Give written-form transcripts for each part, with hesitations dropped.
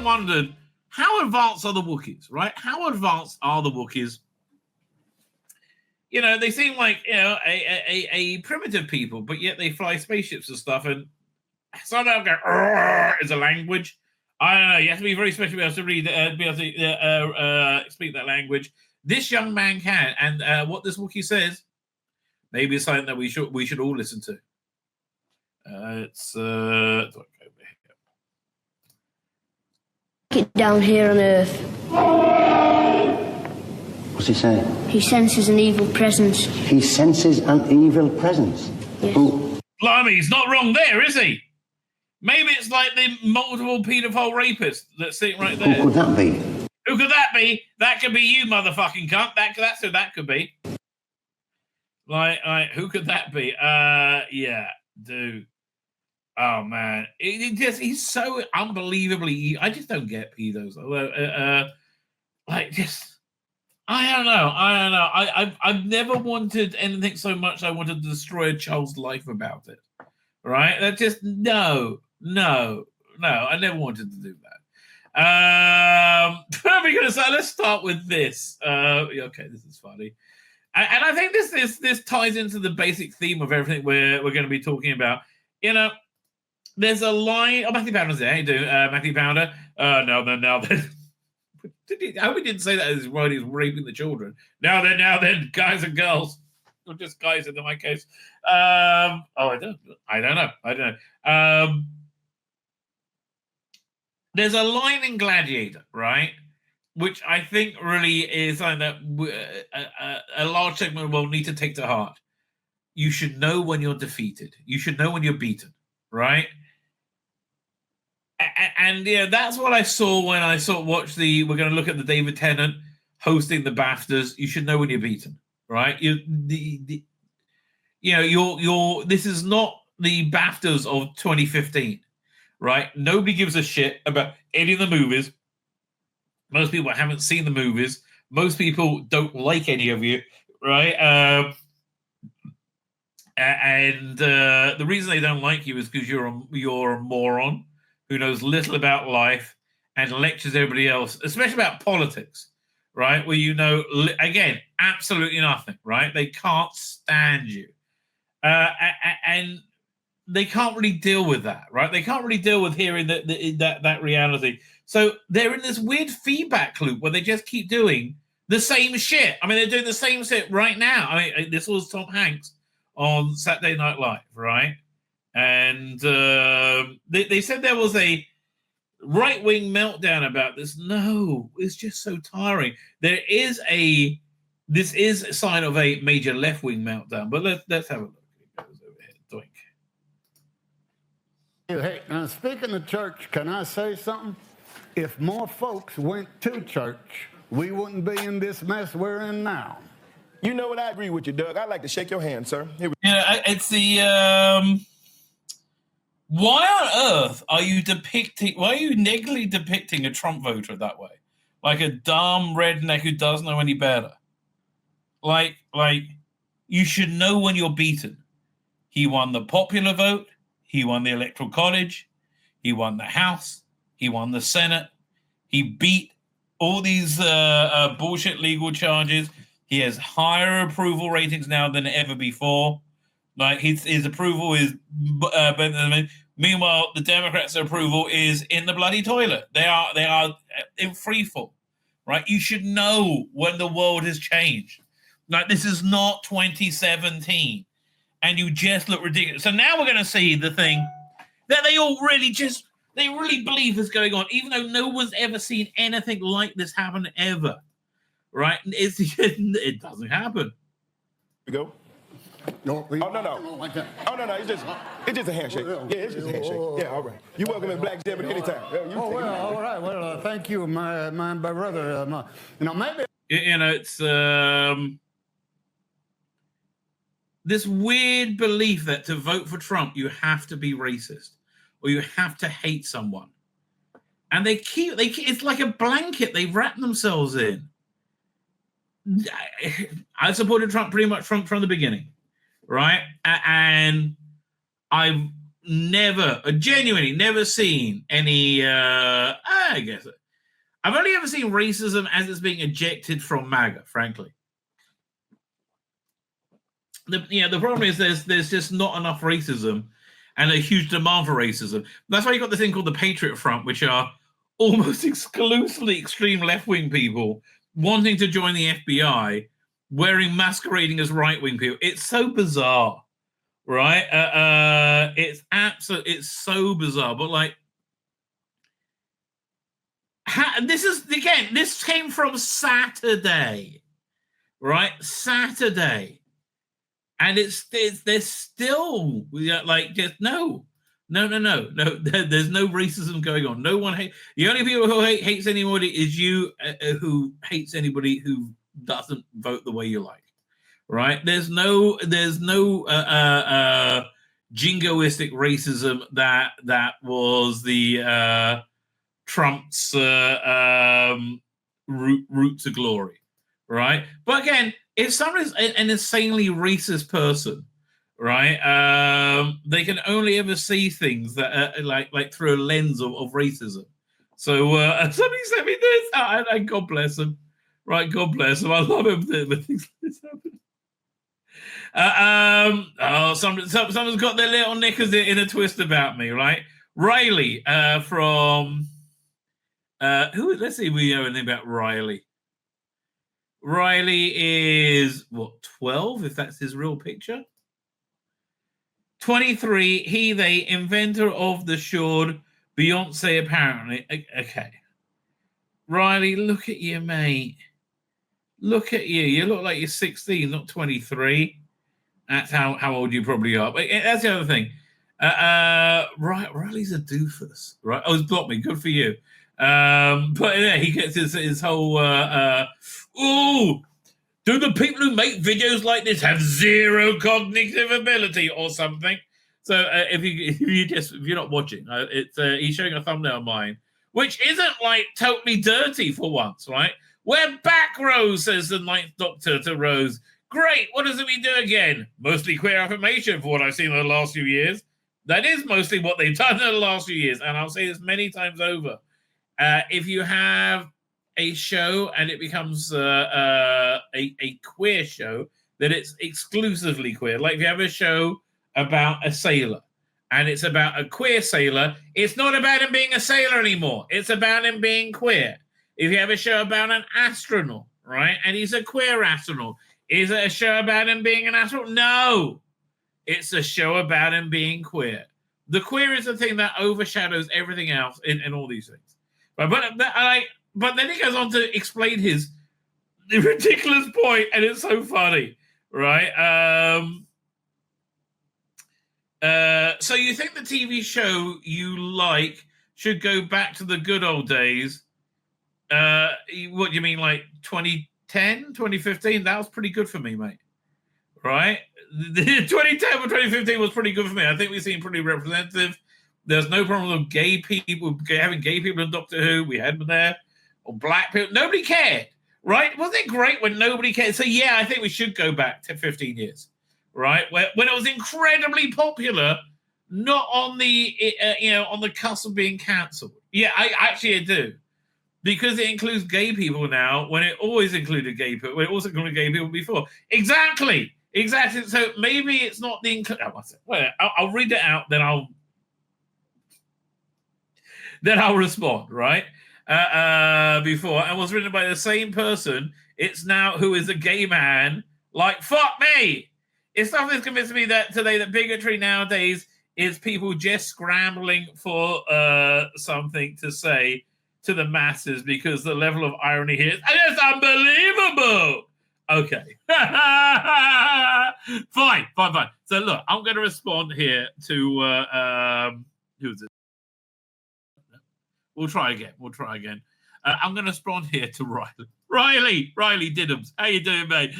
wondered, how advanced are the Wookiees, right? How advanced are the Wookiees? You know, they seem like, you know, a primitive people, but yet they fly spaceships and stuff, and somehow go, is a language. I don't know. You have to be very special to be able to read, be able to speak that language. This young man can, and what this Wookiee says, maybe it's something that we should all listen to. Get down here on Earth. What's he saying? He senses an evil presence. He senses an evil presence? Yes. Who? Blimey, he's not wrong there, is he? Maybe it's like the multiple paedophile rapist that's sitting right there. Who could that be? Who could that be? That could be you, motherfucking cunt. That's who that could be. Like, who could that be? Yeah, dude. Oh man, he's so unbelievably. I just don't get pedos. I don't know. I've never wanted anything so much. I wanted to destroy a child's life about it. Right? That just no. I never wanted to do that. What are we going to say? Let's start with this. Okay, this is funny, and I think this ties into the basic theme of everything we're going to be talking about. You know, there's a line. Oh, Matthew Pounder's there. How you doing, Matthew Pounder? Now then. I hope he didn't say that while he was raping the children. Now then, guys and girls. Or just guys in my case. I don't know. There's a line in Gladiator, right? Which I think really is something that a large segment of the world need to take to heart. You should know when you're defeated. You should know when you're beaten, right? And yeah, that's what I saw when I watched we're going to look at the David Tennant hosting the Baftas. You should know when you're beaten, right? This is not the Baftas of 2015, right? Nobody gives a shit about any of the movies. Most people haven't seen the movies. Most people don't like any of you, right? The reason they don't like you is because you're a moron who knows little about life and lectures everybody else, especially about politics, right? Where you know, again, absolutely nothing, right? They can't stand you. And they can't really deal with that, right? They can't really deal with hearing that reality. So they're in this weird feedback loop where they just keep doing the same shit. I mean, they're doing the same shit right now. I mean, this was Tom Hanks on Saturday Night Live, right? And they said there was a right-wing meltdown about this. No, it's just so tiring. This is a sign of a major left-wing meltdown. But let's have a look. It goes over here. Doink. Hey, now speaking of church, can I say something? If more folks went to church, we wouldn't be in this mess we're in now. You know what? I agree with you, Doug. I'd like to shake your hand, sir. It's the why on earth are you negatively depicting a Trump voter that way? Like a dumb redneck who doesn't know any better. Like you should know when you're beaten. He won the popular vote. He won the Electoral College. He won the House. He won the Senate. He beat all these bullshit legal charges. He has higher approval ratings now than ever before. Like his approval is better than. Meanwhile, the Democrats' approval is in the bloody toilet. They are in freefall, right? You should know when the world has changed. Like this is not 2017, and you just look ridiculous. So now we're going to see the thing that they really believe is going on, even though no one's ever seen anything like this happen ever, right? It doesn't happen. We go. No. Like that. Oh, no. It's just a handshake. Yeah, it's just a handshake. Yeah, all right. You're welcome in Black Jeopardy anytime. All right. Well, thank you, my brother. Maybe. It's this weird belief that to vote for Trump, you have to be racist or you have to hate someone. And they keep it's like a blanket they wrap themselves in. I supported Trump pretty much from the beginning. Right, and genuinely never seen any, I guess, I've only ever seen racism as it's being ejected from MAGA, frankly. The problem is there's just not enough racism and a huge demand for racism. That's why you got the thing called the Patriot Front, which are almost exclusively extreme left-wing people wanting to join the FBI, masquerading as right-wing people. It's so bizarre, right? It's so bizarre. But like, this came from Saturday, right? Saturday. And there's still like just no. There's no racism going on. No one hate. The only people who hates anybody is you, who hates anybody who doesn't vote the way you like, right? There's no jingoistic racism that was the Trump's route to glory, right? But again, if someone is an insanely racist person, right, they can only ever see things that like through a lens of racism. So somebody sent me this, and God bless him, right? God bless him. I love him when things like this happen. Someone's got their little knickers in a twist about me, right? Riley from who? Let's see if we know anything about Riley. Riley is, 12, if that's his real picture? 23, he, they, inventor of the Shord, Beyonce, apparently. Okay. Riley, look at you, mate. Look at you. You look like you're 16, not 23. That's how old you probably are. But that's the other thing. Riley's a doofus, right? Oh, he's blocked me. Good for you. But yeah, he gets his whole do the people who make videos like this have zero cognitive ability or something? So if you're not watching, he's showing a thumbnail of mine, which isn't like totally dirty for once, right? We're back, Rose, says the Ninth Doctor to Rose. Great, what does we do again? Mostly queer affirmation for what I've seen in the last few years. That is mostly what they've done in the last few years, and I'll say this many times over. If you have a show and it becomes a queer show, then it's exclusively queer. Like if you have a show about a sailor and it's about a queer sailor, it's not about him being a sailor anymore. It's about him being queer. If you have a show about an astronaut, right, and he's a queer astronaut, is it a show about him being an astronaut? No. It's a show about him being queer. The queer is the thing that overshadows everything else in all these things. But then he goes on to explain his ridiculous point, and it's so funny, right? So you think the TV show you like should go back to the good old days? What do you mean, like 2010, 2015? That was pretty good for me, mate. Right? 2010 or 2015 was pretty good for me. I think we seem pretty representative. There's no problem with gay people, having gay people in Doctor Who. We had them there. Or black people. Nobody cared, right? Wasn't it great when nobody cared? So, yeah, I think we should go back to 15 years, right? When it was incredibly popular, not on the, on the cusp of being cancelled. Yeah, I do. Because it includes gay people now, when it always included gay people, when it also included gay people before. Exactly. So maybe it's not the I'll read it out, then I'll respond, right? Before, and was written by the same person. It's now who is a gay man. Like, fuck me. It's something that's convinced me that today that bigotry nowadays is people just scrambling for something to say to the masses because the level of irony here is just unbelievable. Okay. Fine. So look, I'm going to respond here to who's it? We'll try again. I'm going to respond here to Riley. Riley Diddums. How you doing, mate?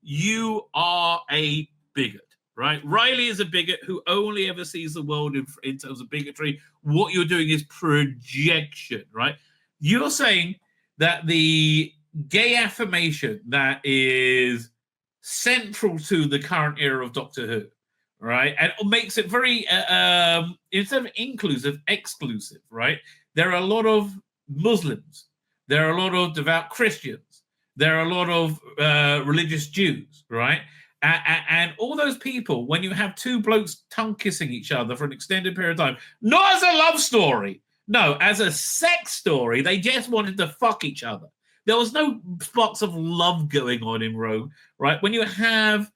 You are a bigot, right? Riley is a bigot who only ever sees the world in terms of bigotry. What you're doing is projection, right? You're saying that the gay affirmation that is central to the current era of Doctor Who, right? And it makes it very, instead of inclusive, exclusive, right? There are a lot of Muslims. There are a lot of devout Christians. There are a lot of religious Jews, right? And all those people, when you have two blokes tongue kissing each other for an extended period of time, not as a love story, no, as a sex story, they just wanted to fuck each other. There was no sparks of love going on in Rome, right? When you have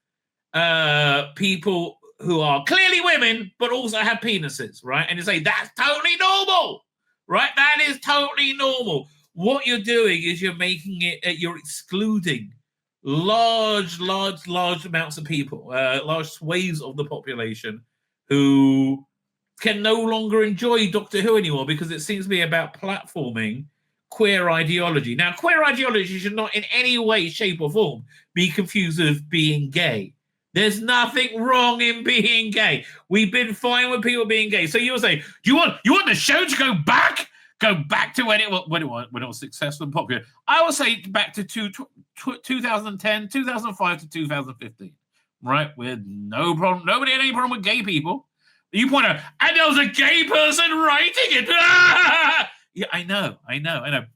people who are clearly women, but also have penises, right? And you say, that's totally normal, right? That is totally normal. What you're doing is you're making it, you're excluding large amounts of people, large swathes of the population who can no longer enjoy Doctor Who anymore because it seems to be about platforming queer ideology. Now, queer ideology should not in any way, shape, or form be confused with being gay. There's nothing wrong in being gay. We've been fine with people being gay. So you'll say, you want the show to go back to when it was successful and popular? I would say back to 2010, 2005 to 2015, right? With no problem, nobody had any problem with gay people. You point out, and there was a gay person writing it. Yeah, I know.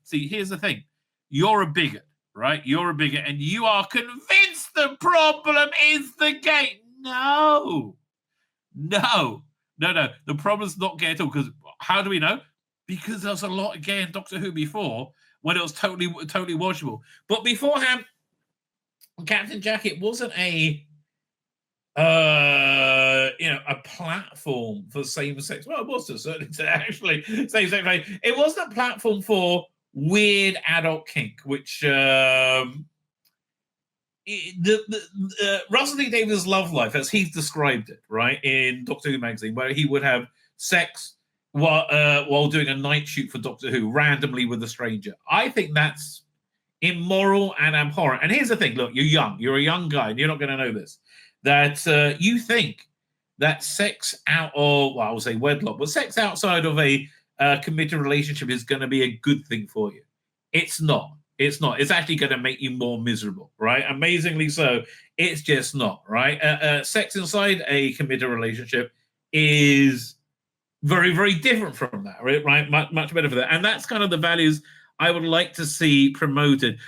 See, here's the thing. You're a bigot, right? You're a bigot, and you are convinced the problem is the gay. No. The problem's not gay at all. Because how do we know? Because there's a lot of gay in Doctor Who before, when it was totally watchable. But beforehand, Captain Jack, it wasn't a platform for same-sex. Well, it was to a certain extent, actually. Same-sex. It wasn't a platform for weird adult kink, which Russell T Davies' love life, as he's described it, right, in Doctor Who magazine, where he would have sex while doing a night shoot for Doctor Who randomly with a stranger. I think that's immoral and abhorrent. And here's the thing: look, you're a young guy, and you're not going to know this. That you think that sex out of, well, I would say wedlock, but sex outside of a committed relationship is going to be a good thing for you. It's not. It's actually going to make you more miserable, right? Amazingly so. It's just not, right? Sex inside a committed relationship is very, very different from that, right? Much better for that. And that's kind of the values I would like to see promoted.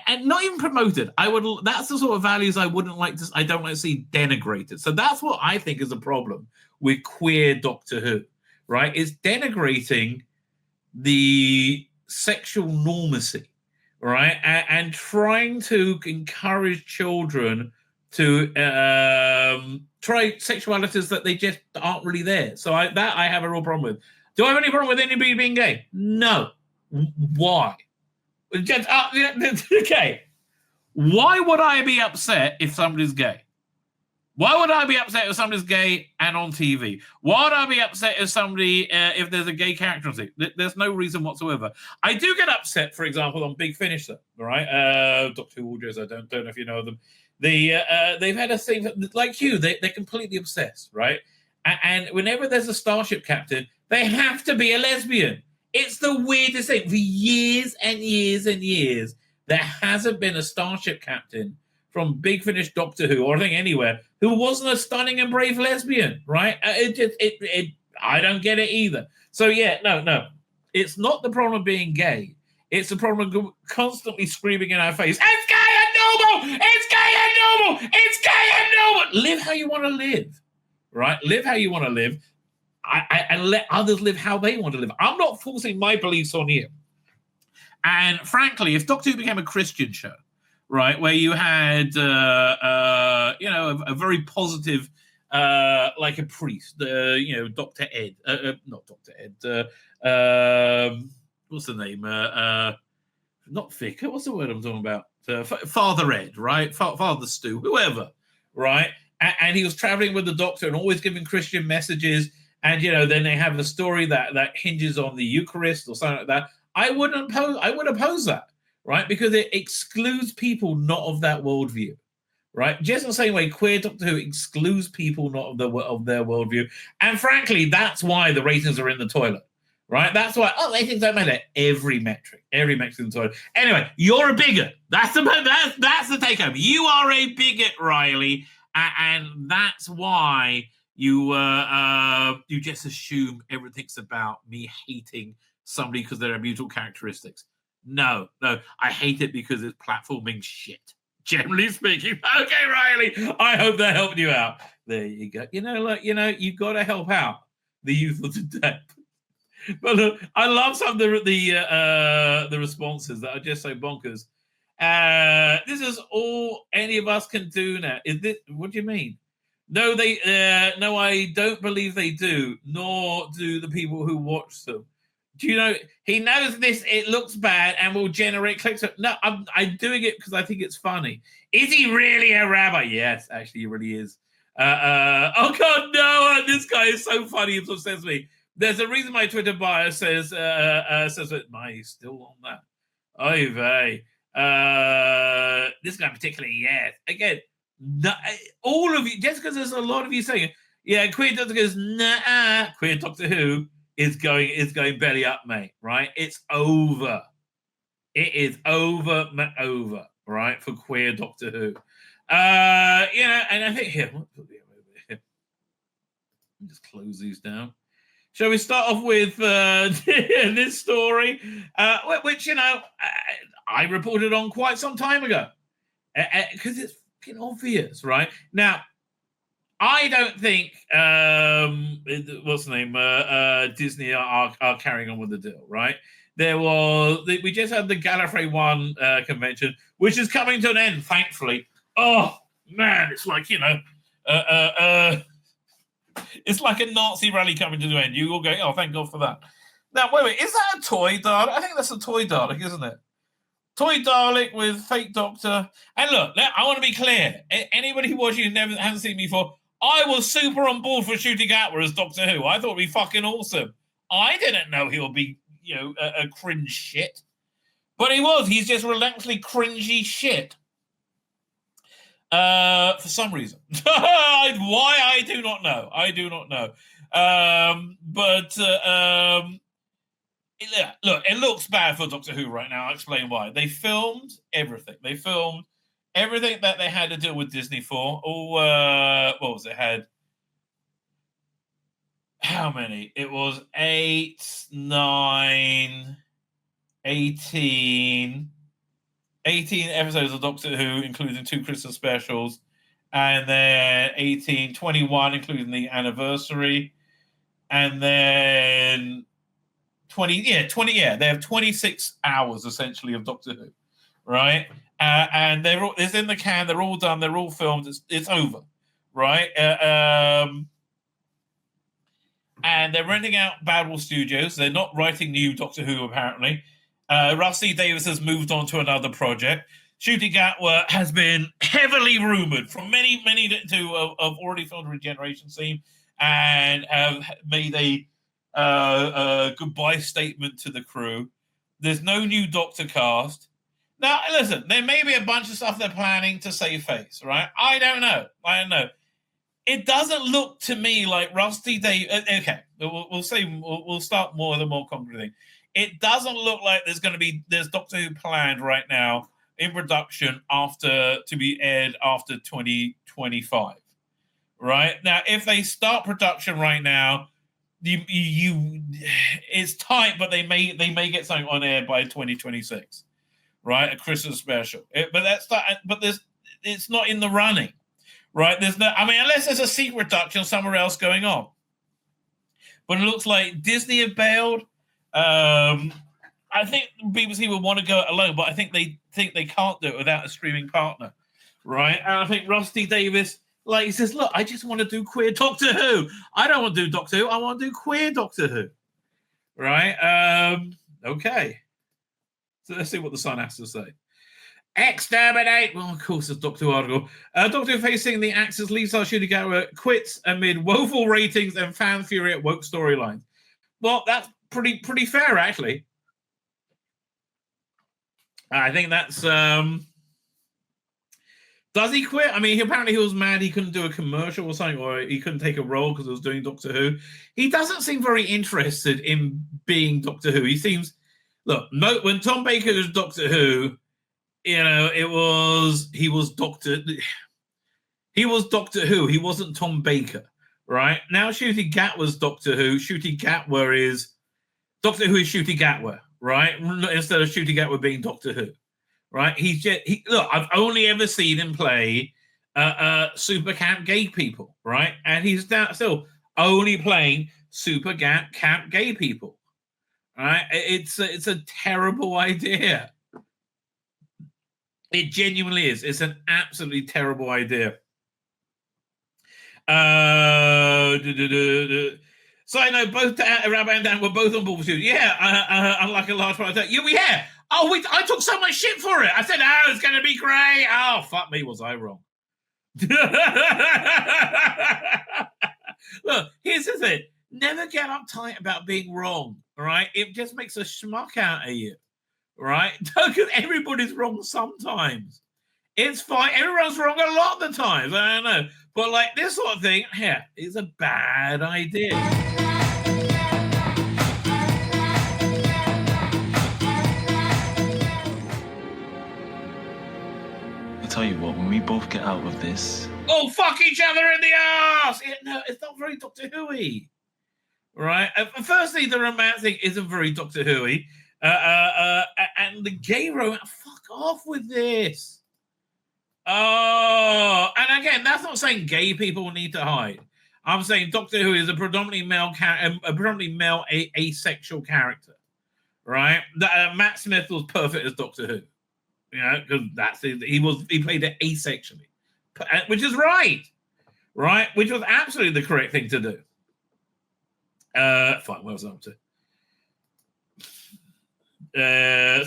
And not even promoted. That's the sort of values I don't like to see denigrated. So that's what I think is a problem with queer Doctor Who, right? It's denigrating the sexual normacy, right? And trying to encourage children to try sexualities that they just aren't really there. So I have a real problem with. Do I have any problem with anybody being gay? No. Why? Okay. Why would I be upset if somebody's gay? Why would I be upset if somebody's gay and on TV? Why would I be upset if if there's a gay character on TV? There's no reason whatsoever. I do get upset, for example, on Big Finish, though, right? Doctor Who Audios, I don't know if you know them. They've had a thing like you. They're completely obsessed, right? And whenever there's a starship captain, they have to be a lesbian. It's the weirdest thing. For years and years and years, there hasn't been a starship captain from Big Finish, Doctor Who, or I think anywhere, who wasn't a stunning and brave lesbian, right? I don't get it either. So yeah, no. It's not the problem of being gay. It's the problem of constantly screaming in our face, it's gay and normal! It's gay and normal! It's gay and normal! Live how you want to live, right? Live how you want to live. And let others live how they want to live. I'm not forcing my beliefs on you. And frankly, if Doctor Who became a Christian show, right, where you had, a very positive, like a priest, Dr. Ed, not Dr. Ed, what's the name? Not Vicar, what's the word I'm talking about? Father Ed, right? Father Stu, whoever, right? And he was traveling with the Doctor and always giving Christian messages. And, then they have the story that hinges on the Eucharist or something like that. I would oppose that, right? Because it excludes people not of that worldview, right? Just in the same way, queer Doctor Who excludes people not of their worldview. And frankly, that's why the ratings are in the toilet, right? That's why, ratings don't matter. Every metric in the toilet. Anyway, you're a bigot. That's the take home. You are a bigot, Riley. and that's why you just assume everything's about me hating somebody because they're mutual characteristics. No, I hate it because it's platforming shit. Generally speaking. Okay, Riley, I hope that helped you out. There you go. You've got to help out the youth of today. But look, I love some of the responses that are just so bonkers. This is all any of us can do now. Is this? What do you mean? No, no, I don't believe they do. Nor do the people who watch them. Do you know he knows this? It looks bad and will generate clicks. No, I'm doing it because I think it's funny. Is he really a rabbi? Yes, actually, he really is. Oh God, no! This guy is so funny. It obsesses me. There's a reason my Twitter bio says that he's still on that. Oy vey. This guy particularly, yes. Again, all of you, just because there's a lot of you saying, yeah, Queer Doctor goes, nah, Queer Doctor Who is going belly up, mate, right? It's over. It is over, right, for Queer Doctor Who. And I think here, let me just close these down. Shall we start off with this story, which, I reported on quite some time ago, because it's fucking obvious, right? Now, I don't think, what's the name, Disney are carrying on with the deal, right? We just had the Gallifrey 1 convention, which is coming to an end, thankfully. Oh, man, it's like, it's like a Nazi rally coming to the end. You all go, oh, thank God for that. Now, wait, is that a toy Dalek? I think that's a toy Dalek, isn't it? Toy Dalek with fake Doctor. And look, I want to be clear. Anybody watching who hasn't seen me before, I was super on board for shooting Atwa as Doctor Who. I thought it'd be fucking awesome. I didn't know he'll be, a cringe shit. But he was. He's just relentlessly cringy shit. For some reason. Why, I do not know. Look, it looks bad for Doctor Who right now. I'll explain why. They filmed everything. That they had to deal with Disney for. What was it? Had how many? It was 8, 9, 18 episodes of Doctor Who, including 2 Christmas specials, and then 21, including the anniversary, and then 20. They have 26 hours essentially of Doctor Who, right? And it's in the can. They're all done. They're all filmed. It's over, right? And they're renting out Badwell Studios. They're not writing new Doctor Who apparently. Rusty Davies has moved on to another project. Shooting Atwa has been heavily rumoured from many to have already filmed a regeneration scene and have made a goodbye statement to the crew. There's no new Doctor cast. Now, listen, there may be a bunch of stuff they're planning to save face, right? I don't know. It doesn't look to me like Rusty Davies. Okay, we'll start more with a more concrete thing. It doesn't look like there's Doctor Who planned right now in production to be aired after 2025. Right? Now, if they start production right now, it's tight, but they may get something on air by 2026. Right? A Christmas special. It's not in the running. Right? Unless there's a secret production somewhere else going on. But it looks like Disney have bailed. I think BBC would want to go it alone, but I think they can't do it without a streaming partner, right? And I think Rusty Davies, he says, look, I just want to do queer Doctor Who. I don't want to do Doctor Who. I want to do queer Doctor Who, right? Okay. So let's see what the Sun has to say. Exterminate! Well, of course, it's Doctor Who article. Doctor Who facing the Axis Lisa Shooting Atwa quits amid woeful ratings and fan fury at woke storylines. Well, that's pretty fair, actually. I think that's... Does he quit? Apparently he was mad he couldn't do a commercial or something, or he couldn't take a role because he was doing Doctor Who. He doesn't seem very interested in being Doctor Who. He seems... Look, when Tom Baker was Doctor Who, he was Doctor... He was Doctor Who. He wasn't Tom Baker, right? Now Ncuti Gatwa's Doctor Who. Ncuti Gatwa is Doctor Who is Ncuti Gatwa, right? Instead of Ncuti Gatwa being Doctor Who, right? Look. I've only ever seen him play super camp gay people, right? And he's still only playing super camp gay people, right? It's a terrible idea. It genuinely is. It's an absolutely terrible idea. So I know both Rabbi and Dan were both on board with you. Yeah, unlike a large part of that. Yeah. Oh, I took so much shit for it. I said, oh, it's going to be great. Oh, fuck me, was I wrong? Look, here's the thing. Never get uptight about being wrong, all right? It just makes a schmuck out of you, right? Because everybody's wrong sometimes. It's fine. Everyone's wrong a lot of the times. I don't know. But like this sort of thing, yeah, is a bad idea. I tell you what, when we both get out of this... Oh, fuck each other in the arse! No, it's not very Doctor Who-y. Right? Firstly, the romance thing isn't very Doctor Who-y. And the gay romance, fuck off with this. Oh, and again, that's not saying gay people need to hide. I'm saying Doctor Who is a predominantly male, asexual character, right? Matt Smith was perfect as Doctor Who, you know, because he played it asexually, which is right? Which was absolutely the correct thing to do. Fine, what was I up to?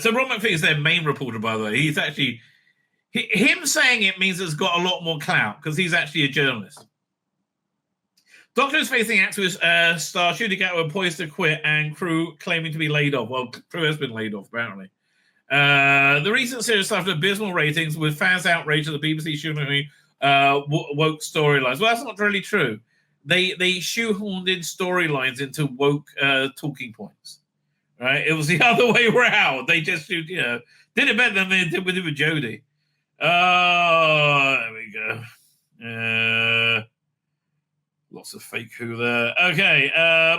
So Ron McPhee is their main reporter, by the way. He's actually. Him saying it means it's got a lot more clout because he's actually a journalist. Doctor is facing activist star Ncuti Gatwa poised to quit and crew claiming to be laid off. Well, crew has been laid off, apparently. The recent series suffered abysmal ratings with fans outraged at the BBC shoehorning woke storylines. Well, that's not really true. They shoehorned in storylines into woke talking points. Right? It was the other way around. They just did it better than they did with Jodie. Oh, there we go. Lots of fake Who there. Okay.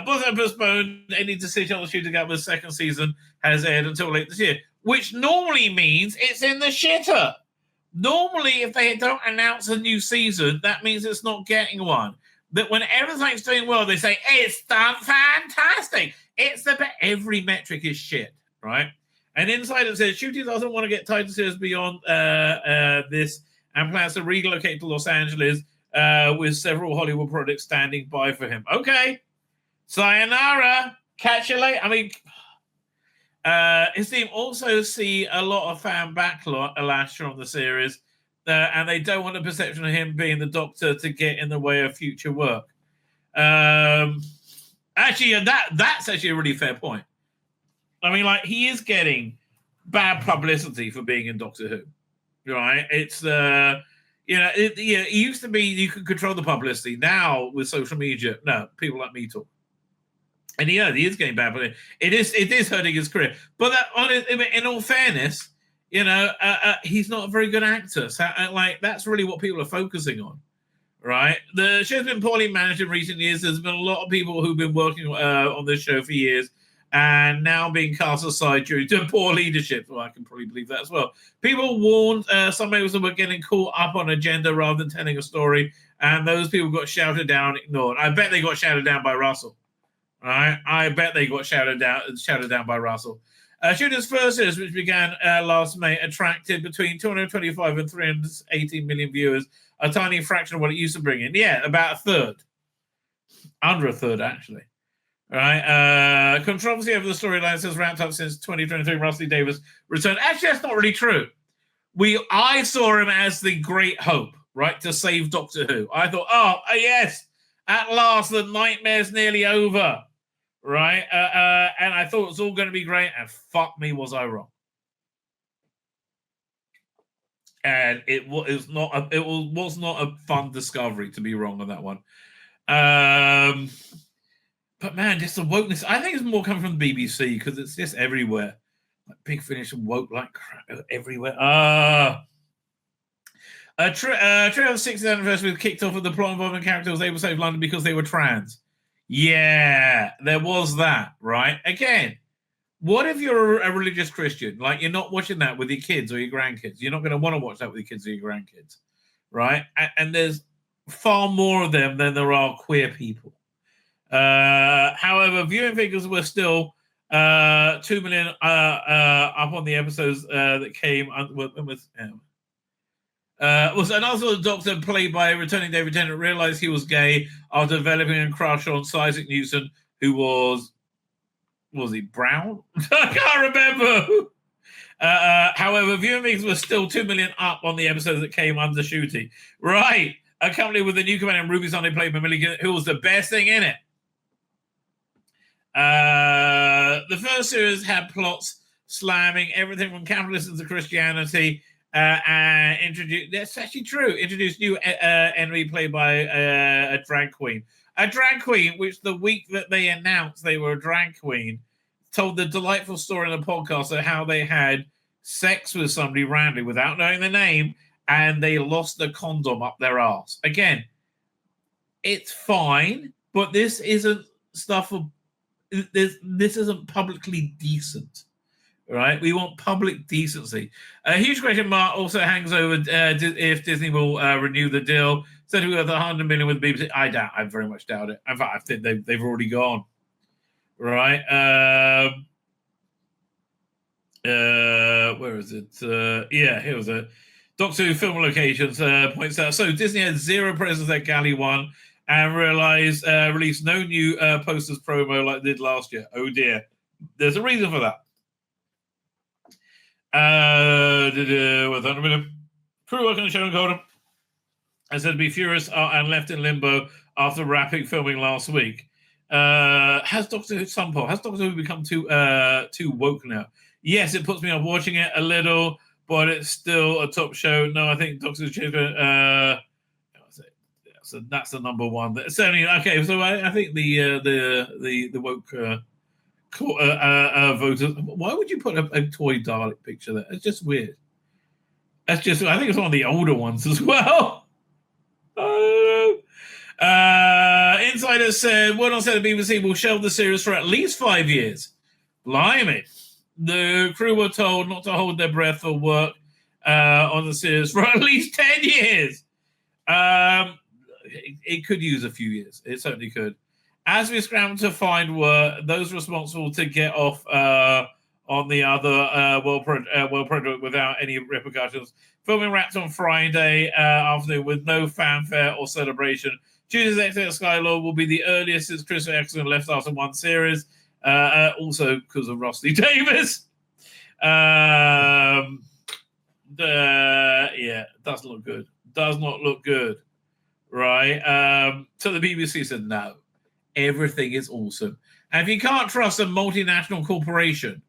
Both have postponed any decision on the Ncuti Gatwa's second season has aired until late this year, which normally means it's in the shitter. Normally, if they don't announce a new season, that means it's not getting one. But when everything's doing well, they say, it's done fantastic. Every metric is shit, right? And inside it says, Ncuti doesn't want to get title series beyond this and plans to relocate to Los Angeles with several Hollywood projects standing by for him. Okay. Sayonara. Catch you later. I mean, his team also see a lot of fan backlash from the series, and they don't want the perception of him being the Doctor to get in the way of future work. Actually, that's actually a really fair point. I mean, like, he is getting bad publicity for being in Doctor Who, right? It's, it used to be you could control the publicity. Now, with social media, no, people like me talk. And he is getting bad, but it is hurting his career. But in all fairness, he's not a very good actor. So, that's really what people are focusing on, right? The show's been poorly managed in recent years. There's been a lot of people who've been working on this show for years, and now being cast aside due to poor leadership. Well, I can probably believe that as well. People warned some members were getting caught up on agenda rather than telling a story, and those people got shouted down, ignored. I bet they got shouted down by Russell. Right? I bet they got shouted down by Russell. Ncuti first series, which began last May, attracted between 225 and 380 million viewers, a tiny fraction of what it used to bring in. Yeah, about a third. Under a third, actually. Right? Controversy over the storylines has ramped up since 2023. Rusty Davies returned. Actually, that's not really true. I saw him as the great hope, right, to save Doctor Who. I thought, oh yes, at last the nightmare's nearly over, right? And I thought it was all going to be great, and fuck me, was I wrong? And it was not a fun discovery to be wrong on that one. But man, just the wokeness. I think it's more coming from the BBC because it's just everywhere. Like Big Finish and woke like crap everywhere. Trio of 60th anniversary was kicked off with the plot involving characters able to save London because they were trans. Yeah, there was that, right? Again, what if you're a religious Christian? Like, you're not watching that with your kids or your grandkids. You're not going to want to watch that with your kids or your grandkids, right? And there's far more of them than there are queer people. However, viewing figures were still 2 million up on the episodes that came was another doctor played by returning David Tennant realized he was gay after developing a crush on Isaac Newton, who was he brown? I can't remember. However, viewing figures were still 2 million up on the episodes that came under shooting. Right. Accompanied with the new commander Ruby Sunday played by Milligan, who was the best thing in it. The first series had plots slamming everything from capitalism to Christianity, and introduced. That's actually true. Introduced new enemy played by a drag queen. A drag queen, which the week that they announced they were a drag queen, told the delightful story in the podcast of how they had sex with somebody randomly without knowing the name, and they lost the condom up their arse. Again, it's fine, but this isn't stuff for. This isn't publicly decent, right? We want public decency. A huge question mark also hangs over if Disney will renew the deal. Said we got 100 million with BBC. I very much doubt it. In fact, I think they've already gone. Right? Where is it? Here was it. Doctor Who film locations points out. So Disney had zero presence at Galley 1 and released no new posters promo like they did last year. Oh dear. There's a reason for that. With 100 million. Crew working on the show in Golden. I said to be furious and left in limbo after wrapping filming last week. Has Doctor Who become too woke now? Yes, it puts me off watching it a little, but it's still a top show. No, I think Doctor Who. So that's the number one. Certainly, okay. So I think the woke voters. Why would you put a toy Dalek picture there? It's just weird. I think it's one of the older ones as well. Insider said, "Well, on said the BBC will shelve the series for at least 5 years." Blimey. The crew were told not to hold their breath for work on the series for at least 10 years. It could use a few years. It certainly could. As we scramble to find those responsible to get off on the other world project without any repercussions. Filming wrapped on Friday afternoon with no fanfare or celebration. Tuesday's exit at Skylord will be the earliest since Christopher Eccleston left after one series. Also because of Rusty Davies. Doesn't look good. Does not look good. Right. So the BBC said no. Everything is awesome. And if you can't trust a multinational corporation,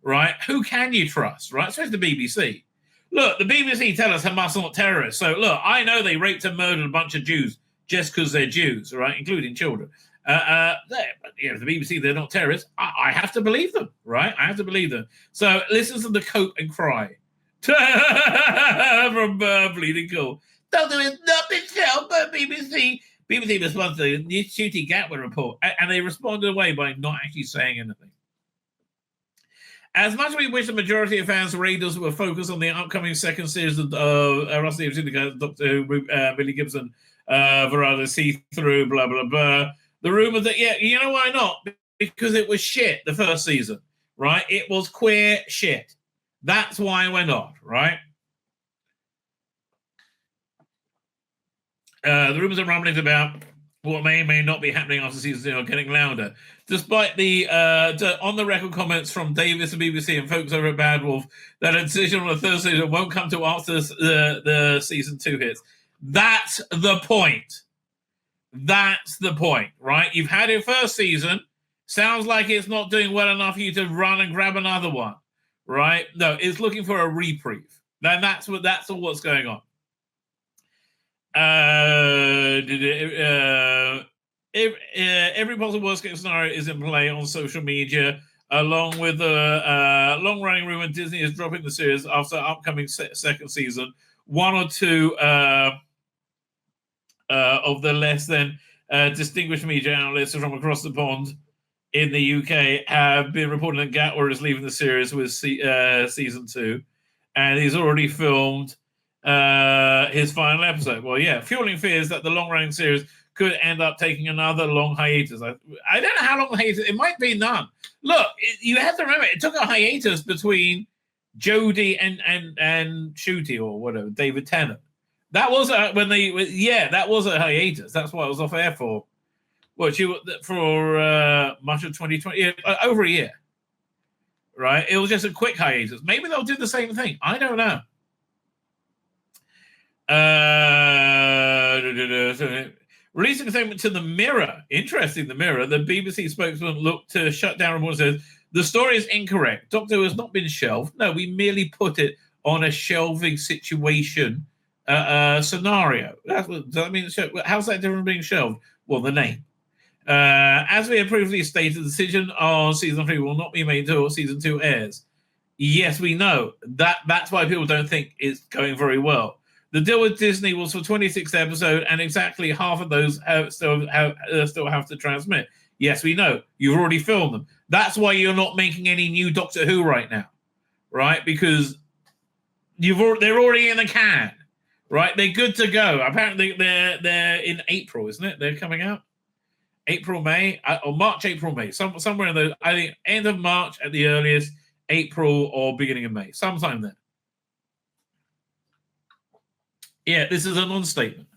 right, who can you trust? Right? Especially the BBC. Look, the BBC tell us Hamas are not terrorists. So look, I know they raped and murdered a bunch of Jews just because they're Jews, right, including children. The BBC, they're not terrorists. I have to believe them, right? I have to believe them. So listen to the cope and cry from Bleeding Cool. Don't do it, not itself, but BBC. BBC responded to the Ncuti Gatwick report, and they responded away by not actually saying anything. As much as we wish the majority of fans readers were focused on the upcoming second series of Rusty Davies, Doctor Who, Billy Gibson, Verada, See-Through, blah, blah, blah. The rumor that, you know why not? Because it was shit the first season, right? It was queer shit. That's why we're not, right? The rumors and rumblings about what may or may not be happening after season 2 are getting louder. Despite the on-the-record comments from Davies and BBC and folks over at Bad Wolf that a decision on the third season won't come to after the season 2 hits. That's the point. That's the point, right? You've had your first season. Sounds like it's not doing well enough for you to run and grab another one, right? No, it's looking for a reprieve. Then that's all what's going on. Every possible worst-case scenario is in play on social media, along with the long-running rumor Disney is dropping the series after upcoming second season. one or two of the less than distinguished media analysts from across the pond in the UK have been reporting that Gatwa is leaving the series with season 2, and he's already filmed his final episode. Well, yeah, fueling fears that the long-running series could end up taking another long hiatus. I don't know how long the hiatus. It might be none. Look, you have to remember, it took a hiatus between Jodie and Ncuti or whatever, David Tennant. That was that was a hiatus. That's why I was off air for much of 2020, over a year. Right? It was just a quick hiatus. Maybe they'll do the same thing. I don't know. Releasing a statement to the Mirror. Interesting, the Mirror. The BBC spokesman looked to shut down reports and says, the story is incorrect. Doctor Who has not been shelved. No, we merely put it on a shelving situation scenario. That's what, does that mean? How's that different from being shelved? Well, the name. As we have previously stated, the decision on season 3 will not be made until season 2 airs. Yes, we know. That's why people don't think it's going very well. The deal with Disney was for 26th episode, and exactly half of those still have to transmit. Yes, we know. You've already filmed them. That's why you're not making any new Doctor Who right now, right? Because they're already in the can, right? They're good to go. Apparently, they're in April, isn't it? They're coming out April, May, or March, April, May. Somewhere in the, I think, end of March at the earliest, April or beginning of May, sometime then. Yeah, this is a non-statement.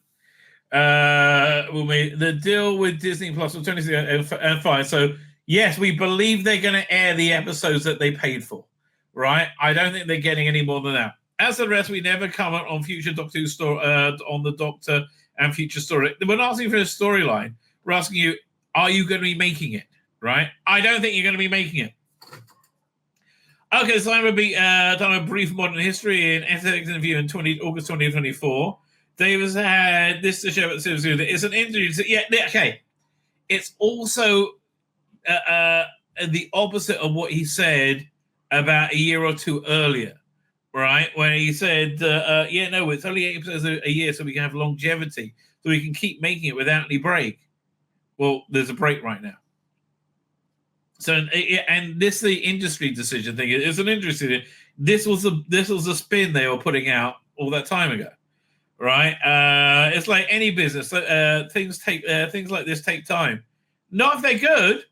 We made the deal with Disney Plus for 26 and 5. So yes, we believe they're going to air the episodes that they paid for, right? I don't think they're getting any more than that. As the rest, we never comment on future Doctor Who story, on the Doctor and future story. We're not asking for a storyline. We're asking you, are you going to be making it, right? I don't think you're going to be making it. Okay, so I'm going to be done a brief modern history in Essex interview in August 2024. Davies had this to show at the series. It's an interview. Yeah, okay. It's also the opposite of what he said about a year or two earlier, right? When he said, it's only 8 episodes a year, so we can have longevity, so we can keep making it without any break. Well, there's a break right now. So, and this the industry decision thing. It's an interesting thing. This was a spin they were putting out all that time ago, right? It's like any business. Things like this take time. Not if they're good.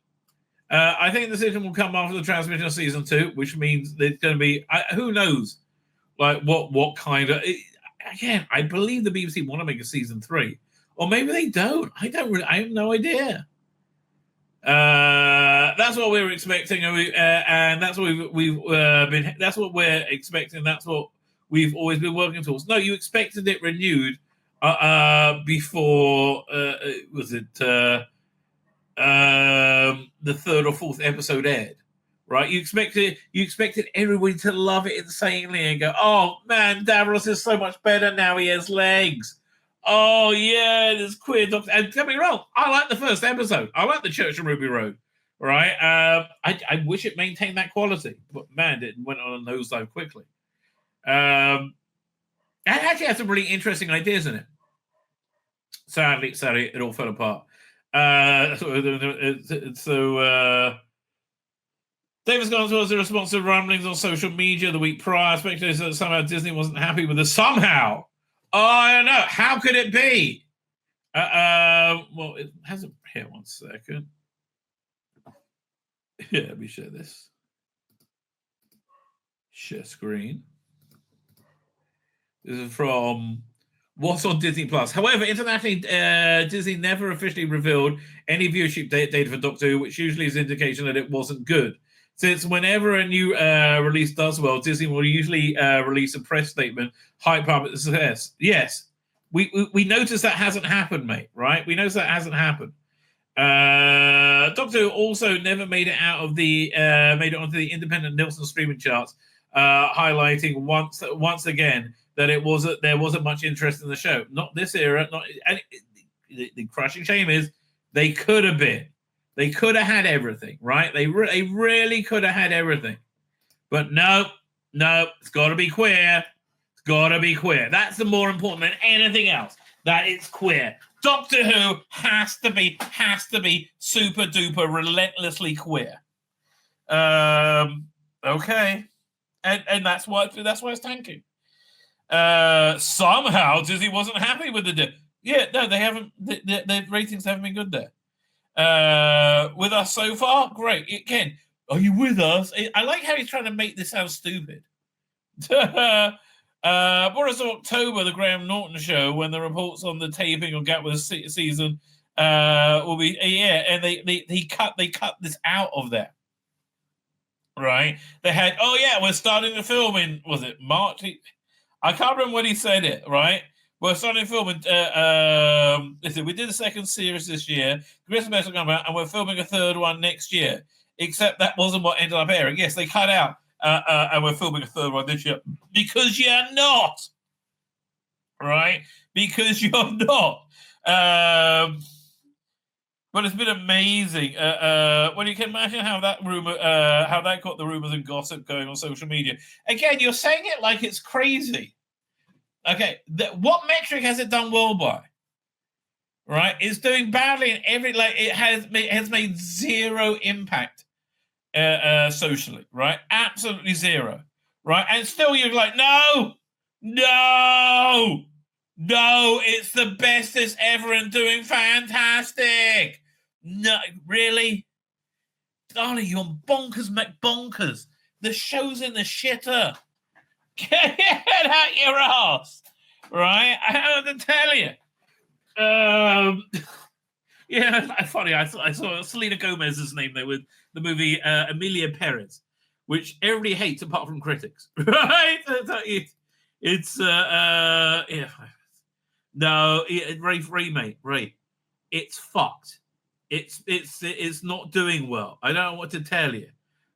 I think the decision will come after the transmission of season 2, which means there's going to be who knows, like what kind of. Again, I believe the BBC want to make a season 3, or maybe they don't. I have no idea. That's what we were expecting, and that's what we've been. That's what we're expecting. That's what we've always been working towards. No, you expected it renewed before. Was it the 3rd or 4th episode aired? Right? You expected everybody to love it insanely and go, "Oh man, Davies is so much better now. He has legs." Oh, yeah, this queer doctor. And don't get me wrong, I like the first episode. I like the Church on Ruby Road, right? I wish it maintained that quality. But, man, it went on a nosedive quickly. It actually has some really interesting ideas in it. Sadly, it all fell apart. Davies gone towards the response to rumblings on social media the week prior. Speculated that somehow Disney wasn't happy with us. Somehow. Oh, I don't know. How could it be? Well, it hasn't. Here, 1 second. Yeah, let me share this. Share screen. This is from what's on Disney Plus. However, internationally, Disney never officially revealed any viewership data for Doctor Who, which usually is an indication that it wasn't good. Since whenever a new release does well, Disney will usually release a press statement, hype up its success. Yes, we notice that hasn't happened, mate, right? We notice that hasn't happened. Doctor Who also never made it onto the independent Nielsen streaming charts, highlighting once again that there wasn't much interest in the show. Not this era. The crushing shame is they could have been. They could have had everything, right? They really could have had everything. But no, it's got to be queer. It's gotta be queer. That's the more important than anything else. That it's queer. Doctor Who has to be super duper relentlessly queer. Okay, and that's why it's tanking. Somehow Disney wasn't happy with the they haven't. The ratings haven't been good there. With us so far, great. Again, are you with us? I like how he's trying to make this sound stupid. Boris of October, the Graham Norton show, when the reports on the taping of Gatwick season will be and they cut this out of there. Right? They had we're starting to film in, was it March? I can't remember when he said it, right? We're starting to film in listen, we did a second series this year, Christmas will come out, and we're filming a third one next year. Except that wasn't what ended up airing. Yes, they cut out and we're filming a third one this year. Because you're not. Right? Because you're not. But it's been amazing. Well, you can imagine how that rumor, how that got the rumors and gossip going on social media. Again, you're saying it like it's crazy. Okay, what metric has it done well by? Right, it's doing badly in every it has made zero impact socially. Right, absolutely zero. Right, and still you're like, no, it's the best it's ever and doing fantastic. No, really? Darling, you're bonkers, McBonkers. The show's in the shitter. Get out your ass. Right? I have to tell you. Funny. I saw Selena Gomez's name there with the movie Emilia Perez, which everybody hates apart from critics. Right? It's no, Ray, it's fucked. It's not doing well. I don't know what to tell you.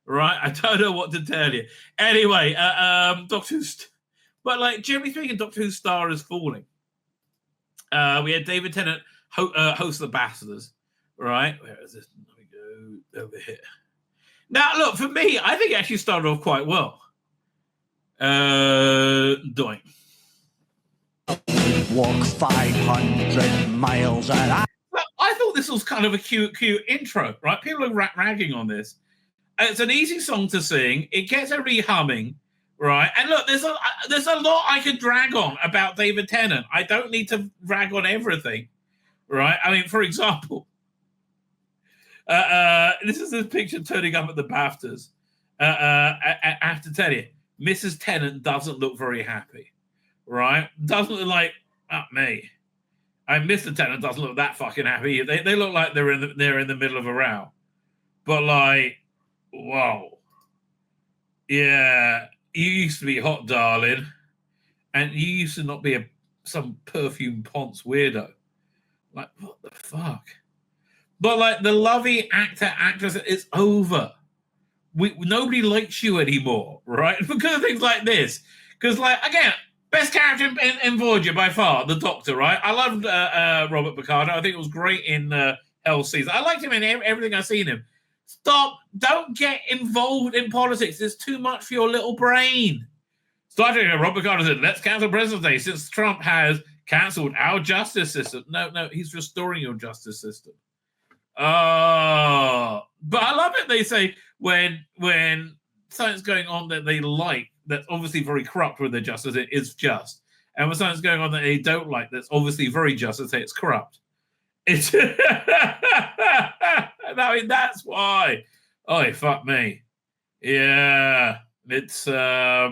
Right? I don't know what to tell you. Anyway, Doctor Who, but like generally speaking, Doctor Who's star is falling. We had David Tennant host the Baftas. Right? Where is this? Let me go over here. Now, look, for me, I think it actually started off quite well. Doing. Walk 500 miles an hour. Well, I thought this was kind of a cute intro, right? People are ragging on this. It's an easy song to sing. It gets everybody humming, right? And look, there's a lot I could drag on about David Tennant. I don't need to drag on everything, right? I mean, for example, this is a picture turning up at the Baftas. I have to tell you, Mrs. Tennant doesn't look very happy, right? Doesn't look like me. And Mr. Tennant doesn't look that fucking happy. They look like they're in the middle of a row. But like, whoa. Yeah, you used to be hot, darling. And you used to not be some perfume ponce weirdo. Like, what the fuck? But like the lovey actress, it's over. Nobody likes you anymore, right? Because of things like this. Because like, again, best character in Voyager by far, the Doctor, right? I loved Robert Picardo. I think it was great in Hell Season. I liked him in everything I've seen him. Stop. Don't get involved in politics. It's too much for your little brain. Starting, Robert Picardo said, let's cancel President's Day since Trump has cancelled our justice system. No, he's restoring your justice system. But I love it. They say when something's going on that they like, that's obviously very corrupt with their justice, it is just. And when something's going on that they don't like, that's obviously very just, they say it's corrupt. It's I mean, that's why. Oh, fuck me. Yeah. It's I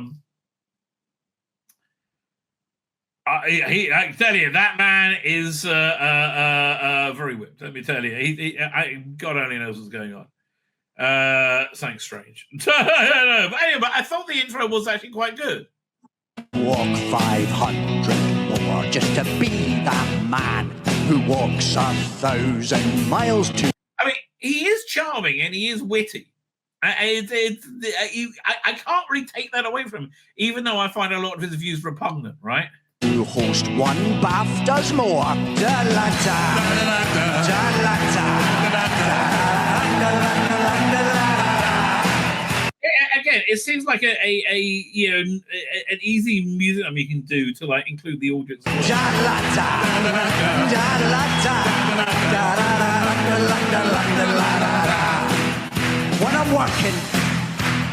tell you, that man is very whipped. Let me tell you, God only knows what's going on. Something strange. I don't know. But anyway, I thought the intro was actually quite good. Walk 500 more just to be that man who walks 1,000 miles to. I mean, he is charming and he is witty. I can't really take that away from him, even though I find a lot of his views repugnant, right? To host one Baftas more. Again, it seems like a an easy music you can do to like include the audience. When I'm working,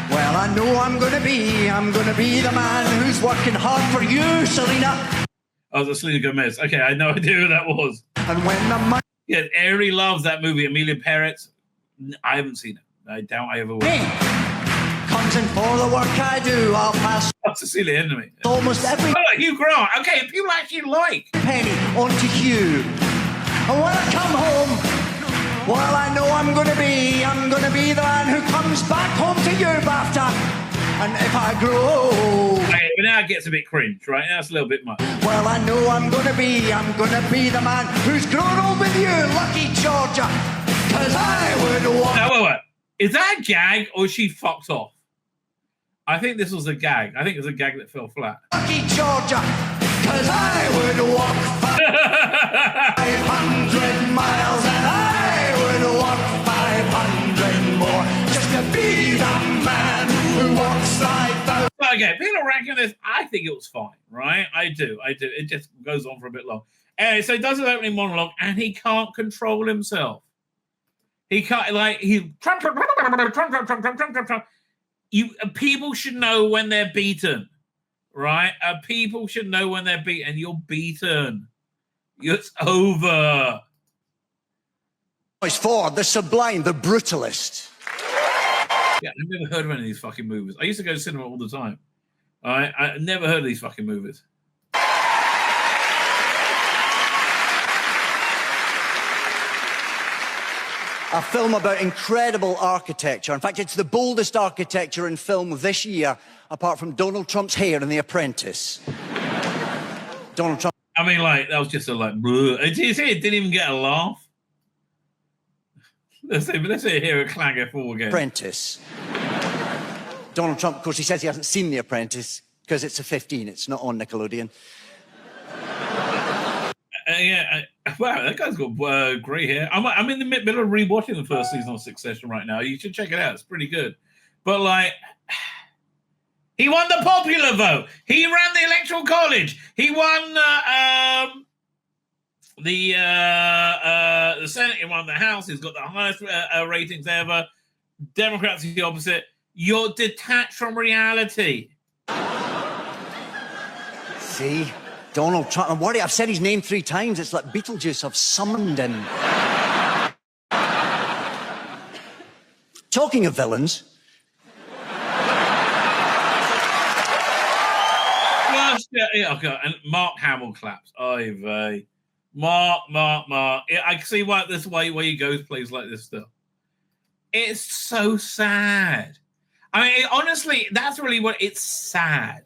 well, I know I'm gonna be the man who's working hard for you, Selena. Oh, that's Selena Gomez. Okay, I had no idea who that was. And when the money Ari loves that movie. Amelia Perez. I haven't seen it. I doubt I ever will. comes in for the work I do, I'll pass. That's Cecilia Enemy. Almost every Hugh Grant. Okay, people actually like penny onto Hugh. And when I come home, well, I know I'm gonna be the man who comes back home to you, Bafta. And if I grow, okay, but now it gets a bit cringe, right? That's a little bit much. well, I know I'm gonna be the man who's grown old with you, lucky Georgia. 'Cause I would want. No, wait. Is that a gag or is she fucked off? I think this was a gag. I think it was a gag that fell flat. Lucky Georgia, 'cause I would walk 500 miles and I would walk 500 more just to be the man who walks like the. Okay, people are ranking this. I think it was fine, right? I do. It just goes on for a bit long. Anyway, so he does his opening monologue and he can't control himself. He can't, like, Trump. People should know when they're beaten, right? People should know when they're beaten. You're beaten. It's over. It's for the sublime, the brutalist. Yeah, I've never heard of any of these fucking movies. I used to go to cinema all the time. I never heard of these fucking movies. A film about incredible architecture. In fact, it's the boldest architecture in film this year, apart from Donald Trump's hair in The Apprentice. Donald Trump. I mean, like, that was just a, like, bleh. Did you see it didn't even get a laugh? Let's say here a clanger for again. Apprentice. Donald Trump, of course, he says he hasn't seen The Apprentice because it's a 15. It's not on Nickelodeon. Wow, that guy's got grey hair. I'm in the middle of rewatching the first season of Succession right now. You should check it out. It's pretty good. But, like, he won the popular vote. He ran the Electoral College. He won the Senate. He won the House. He's got the highest ratings ever. Democrats are the opposite. You're detached from reality. See? Donald Trump. I'm worried. I've said his name 3 times. It's like Beetlejuice. I've summoned him. Talking of villains. Okay. And Mark Hamill claps. Oy vey. Mark. Yeah, I can see why this way where he goes plays like this stuff. It's so sad. I mean, honestly, that's really what it's sad.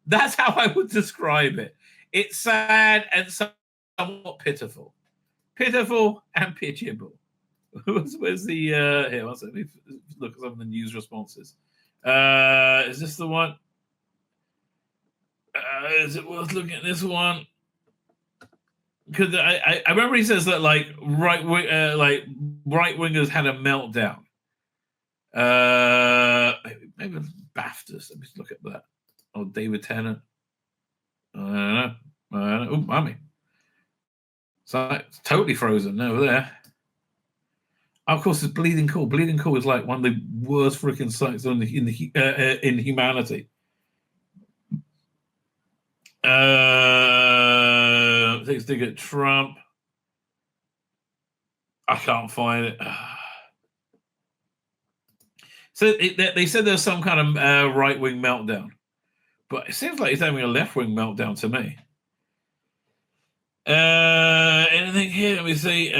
That's how I would describe it. It's sad and somewhat pitiful. Pitiful and pitiable. Where's the here? Let me look at some of the news responses. Is this the one? Is it worth looking at this one? Because I remember he says that like right wingers had a meltdown. Maybe Baftas. Let me just look at that. Oh, David Tennant. I don't know. Oh, mummy. So it's totally frozen over there. Of course, it's Bleeding Cool. Bleeding Cool is like one of the worst freaking sites in humanity. Things to get Trump. I can't find it. So they said there's some kind of right-wing meltdown. But it seems like he's having a left-wing meltdown to me. Anything here? Let me see.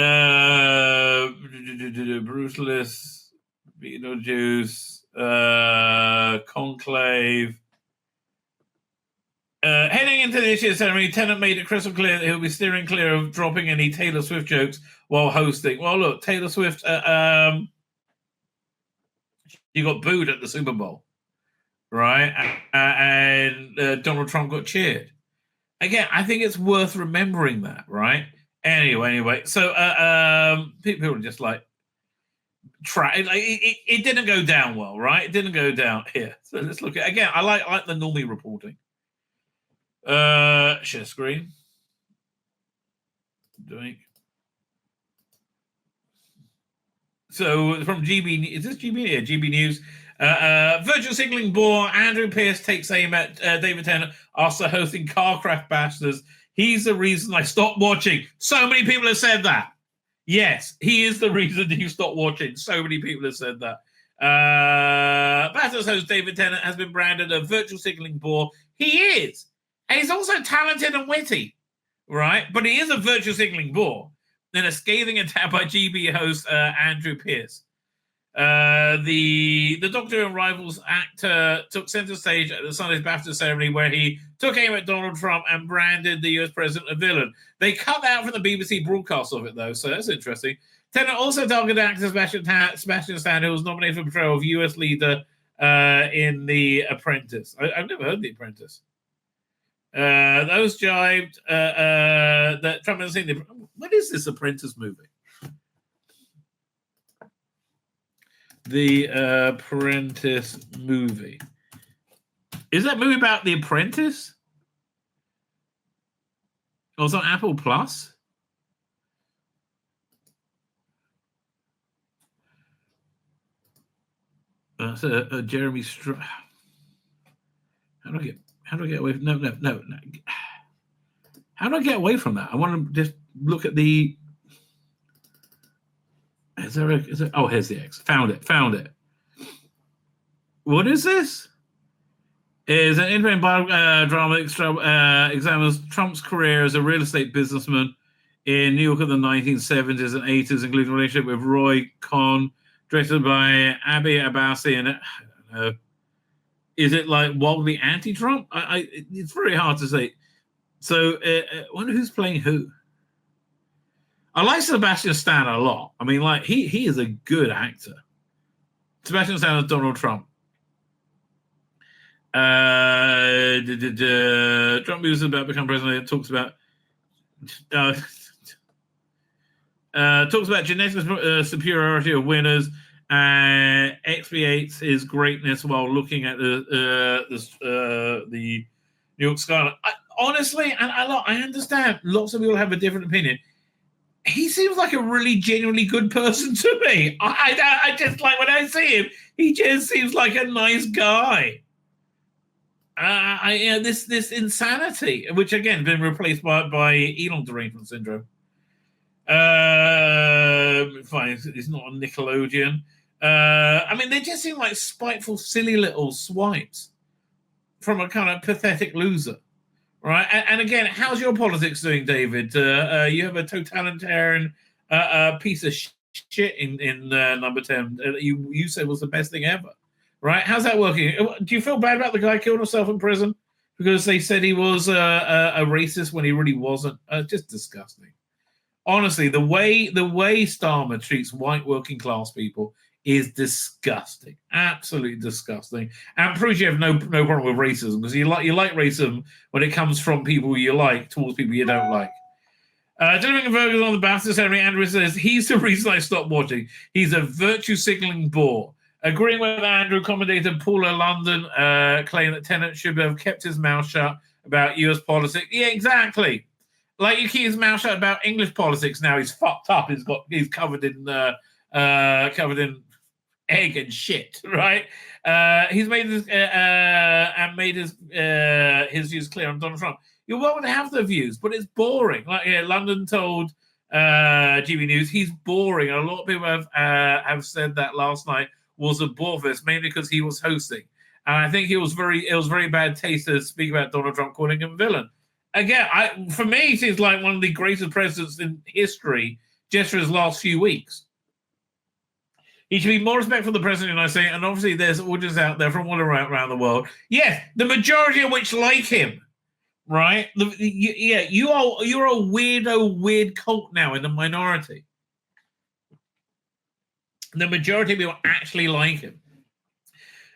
Brutalist, Beetlejuice, Conclave. Heading into this year's ceremony, Tennant made it crystal clear that he'll be steering clear of dropping any Taylor Swift jokes while hosting. Well, look, Taylor Swift, you got booed at the Super Bowl. Right, and Donald Trump got cheered. Again, I think it's worth remembering that, right? Anyway. So people are just like, it didn't go down well, right? It didn't go down here. So let's look at again. I like the Normie reporting. Share screen. Doing. So from GB, is this GB? Yeah, GB News. Virtual signaling bore. Andrew Pierce takes aim at David Tennant after hosting Carcraft Baftas. He's the reason I stopped watching. So many people have said that. Yes, he is the reason you stopped watching. So many people have said that. Baftas host David Tennant has been branded a virtual signaling bore. He is. And he's also talented and witty, right? But he is a virtual signaling bore. Then a scathing attack by GB host Andrew Pierce. The Doctor and Rivals actor took center stage at the Sunday's BAFTA ceremony where he took aim at Donald Trump and branded the US president a villain. They cut that out from the BBC broadcast of it, though, so that's interesting. Tennant also targeted actor Sebastian Stan, who was nominated for portrayal of US leader in The Apprentice. I've never heard The Apprentice. Those jibed that Trump has seen. What is this Apprentice movie? The Apprentice movie. Is that movie about The Apprentice? Or was it on Apple Plus? That's Jeremy Strong. How do I get away from no. How do I get away from that? I want to just look at the. Is there? Oh, here's the X. Found it. What is this? Is an independent drama examines Trump's career as a real estate businessman in New York in the 1970s and 80s, including a relationship with Roy Cohn, directed by Abby Abbasi. And I don't know, is it like wildly anti-Trump? It's very hard to say. So, I wonder who's playing who. I like Sebastian Stan a lot. I mean, like he is a good actor. Sebastian Stan is Donald Trump. Trump moves about become president. Talks about genetic superiority of winners and expiates his greatness while looking at the New York skyline. Honestly, and I understand lots of people have a different opinion. He seems like a really genuinely good person to me. I just like when I see him, he just seems like a nice guy. This insanity, which again been replaced by Elon derangement syndrome. Fine, it's not a Nickelodeon. I mean, they just seem like spiteful, silly little swipes from a kind of pathetic loser. Right, and again, how's your politics doing, David? You have a totalitarian piece of shit in number 10. You said was the best thing ever, right? How's that working? Do you feel bad about the guy killed himself in prison because they said he was a racist when he really wasn't? Just disgusting. Honestly, the way Starmer treats white working class people is disgusting, absolutely disgusting, and proves you have no problem with racism because you like racism when it comes from people you like towards people you don't like. Gentleman Vergers on the Baftas, Henry Andrews says he's the reason I stopped watching. He's a virtue signaling bore. Agreeing with Andrew, commentator Paula London claimed that Tennant should have kept his mouth shut about US politics. Yeah, exactly. Like you keep his mouth shut about English politics now. He's fucked up. He's covered in egg and shit, right? He's made his views clear on Donald Trump. You're welcome to have the views, but it's boring. Like London told GB News, he's boring. And a lot of people have said that last night was a bore fest, mainly because he was hosting, and I think it was very bad taste to speak about Donald Trump calling him a villain. Again, for me, he seems like one of the greatest presidents in history just for his last few weeks. He should be more respectful of the president, I say, and obviously there's audience out there from all around the world. Yes, the majority of which like him, right? You're a weird cult now in the minority. The majority of people actually like him.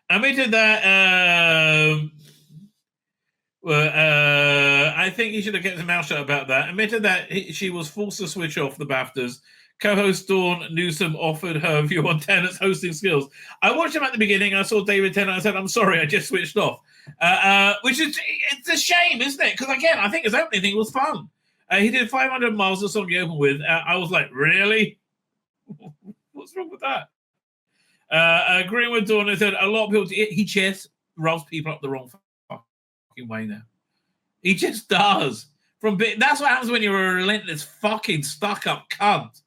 Admitted that I think he should have kept his mouth shut about that. Admitted that she was forced to switch off the Baftas Co-host Dawn Newsom offered her view on Tennant's hosting skills. I watched him at the beginning. I saw David Tennant. I said, I'm sorry, I just switched off. Which is, it's a shame, isn't it? Because again, I think his opening thing was fun. He did 500 miles, the song he opened with. I was like, really? What's wrong with that? Agreeing with Dawn, I said, a lot of people, he just rubs people up the wrong fucking way now. He just does. That's what happens when you're a relentless fucking stuck-up cunt.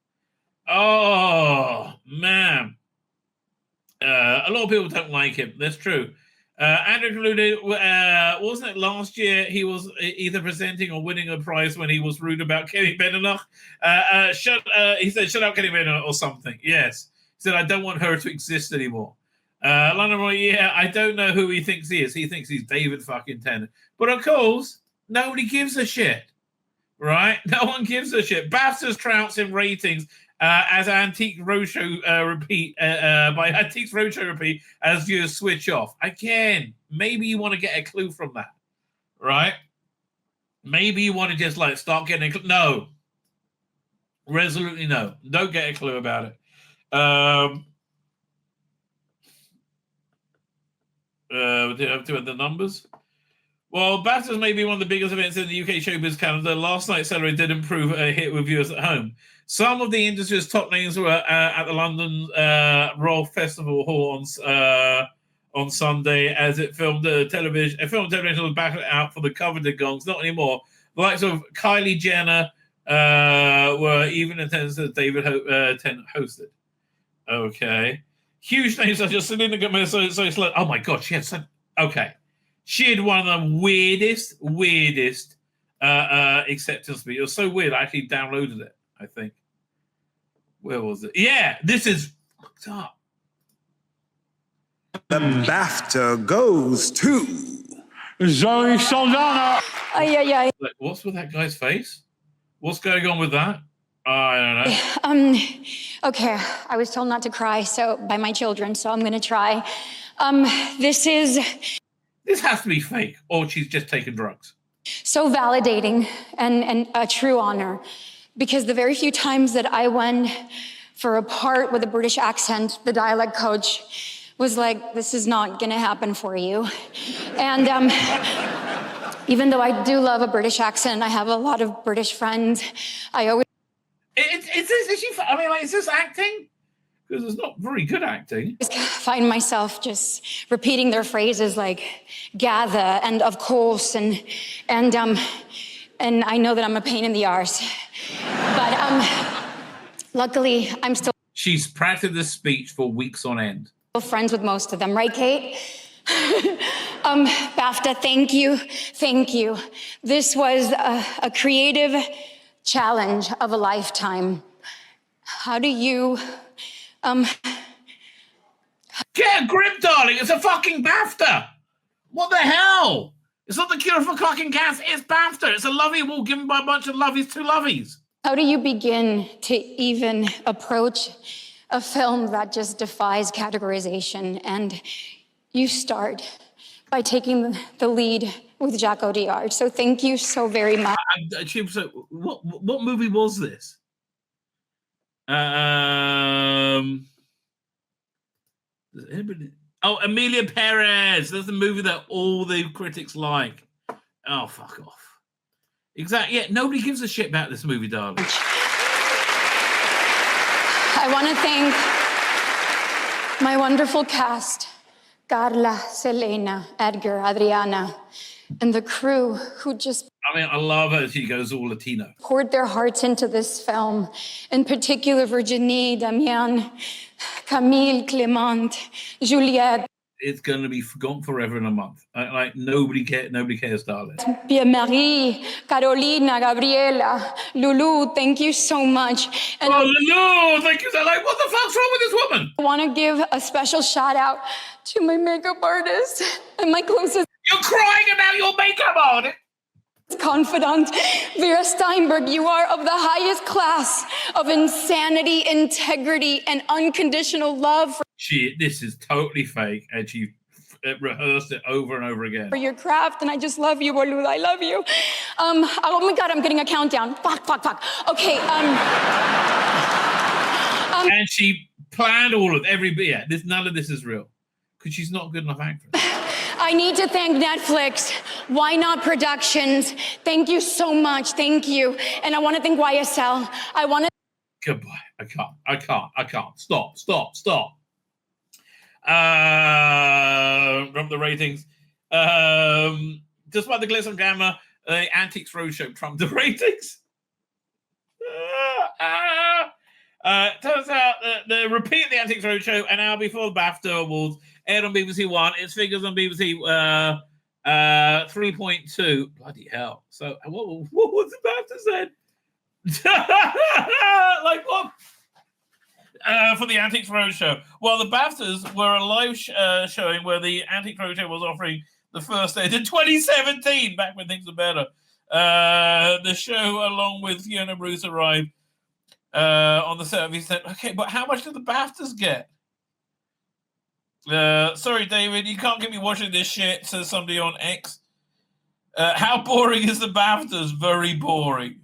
Oh, man. A lot of people don't like him. That's true. Andrew concluded, wasn't it last year he was either presenting or winning a prize when he was rude about Kenny Beninoch? He said, shut up, Kenny Beninoch, or something. Yes. He said, I don't want her to exist anymore. London Roy, yeah, I don't know who he thinks he is. He thinks he's David fucking Tennant. But of course, nobody gives a shit. Right? No one gives a shit. Baftas trouts in ratings as Antiques Roadshow repeat as viewers switch off. Again, maybe you want to get a clue from that. Right? Maybe you want to just like start getting a clue. No. Resolutely no. Don't get a clue about it. Do the numbers. Well, Baftas may be one of the biggest events in the UK showbiz calendar. Last night's salary didn't prove a hit with viewers at home. Some of the industry's top names were at the London Royal Festival Hall on Sunday as it filmed television. Television was back out for the coveted gongs. Not anymore. The likes of Kylie Jenner were even in attendance as David Tennant hosted. Okay. Huge names such as Selena Gomez. Oh my God, she had some. Okay. She had one of the weirdest acceptance speeches. It was so weird, I actually downloaded it, I think. Where was it? Yeah, this is fucked up. The BAFTA goes to Zoe Saldana. Like, what's with that guy's face? What's going on with that? I don't know. Okay, I was told not to cry by my children, so I'm going to try. This has to be fake, or she's just taken drugs. So validating and a true honor, because the very few times that I went for a part with a British accent, the dialect coach was like, this is not going to happen for you. And even though I do love a British accent, I have a lot of British friends, I always... Is this acting? Because it's not very good acting. I find myself just repeating their phrases like gather and of course and I know that I'm a pain in the arse. But luckily I'm still She's practiced this speech for weeks on end. Friends with most of them, right, Kate? BAFTA, thank you. This was a creative challenge of a lifetime. How do you get a grip, darling. It's a fucking BAFTA. What the hell? It's not the cure for fucking cancer. It's BAFTA. It's a lovey award given by a bunch of lovies to lovies. How do you begin to even approach a film that just defies categorization? And you start by taking the lead with Jacques Audiard. So thank you so very much. What movie was this? Emilia Perez. That's the movie that all the critics like. Oh, fuck off. Exactly. Yeah, nobody gives a shit about this movie, darling. I want to thank my wonderful cast, Carla, Selena, Edgar, Adriana, and the crew who just... I love her. She goes all Latino. Poured their hearts into this film. In particular, Virginie, Damien, Camille, Clement, Juliette. It's going to be forgotten forever in a month. Like nobody cares, darling. Pierre-Marie, Carolina, Gabriela, Lulu, thank you so much. And Lulu, thank you. Like, what the fuck's wrong with this woman? I want to give a special shout out to my makeup artist and my closest. You're crying about your makeup artist. Confidant, Vera Steinberg, you are of the highest class of insanity, integrity, and unconditional love. This is totally fake, and she rehearsed it over and over again. For your craft, and I just love you, Boluda. I love you. Oh my God, I'm getting a countdown. Fuck. Okay. and she planned all of every bit. Yeah, none of this is real because she's not a good enough actress. I need to thank Netflix, Why Not Productions. Thank you so much. Thank you. And I want to thank YSL. I want to. Goodbye. I can't. Stop. From the ratings. Despite the glitz and glamour, the Antiques Roadshow trumped the ratings. Turns out that the repeat of the Antiques Roadshow an hour before the Bafta Awards aired on BBC One. Its figures on BBC 3.2. Bloody hell. So what was the Bafta said? Like what? For the Antiques Roadshow. Well, the Baftas were a live showing where the Antiques Roadshow was offering the first aid in 2017, back when things were better. The show, along with Fiona Bruce, arrived on the set of his. Okay, but how much did the Baftas get? Sorry, David, you can't get me watching this shit, says somebody on X. How boring is the Baftas? Very boring.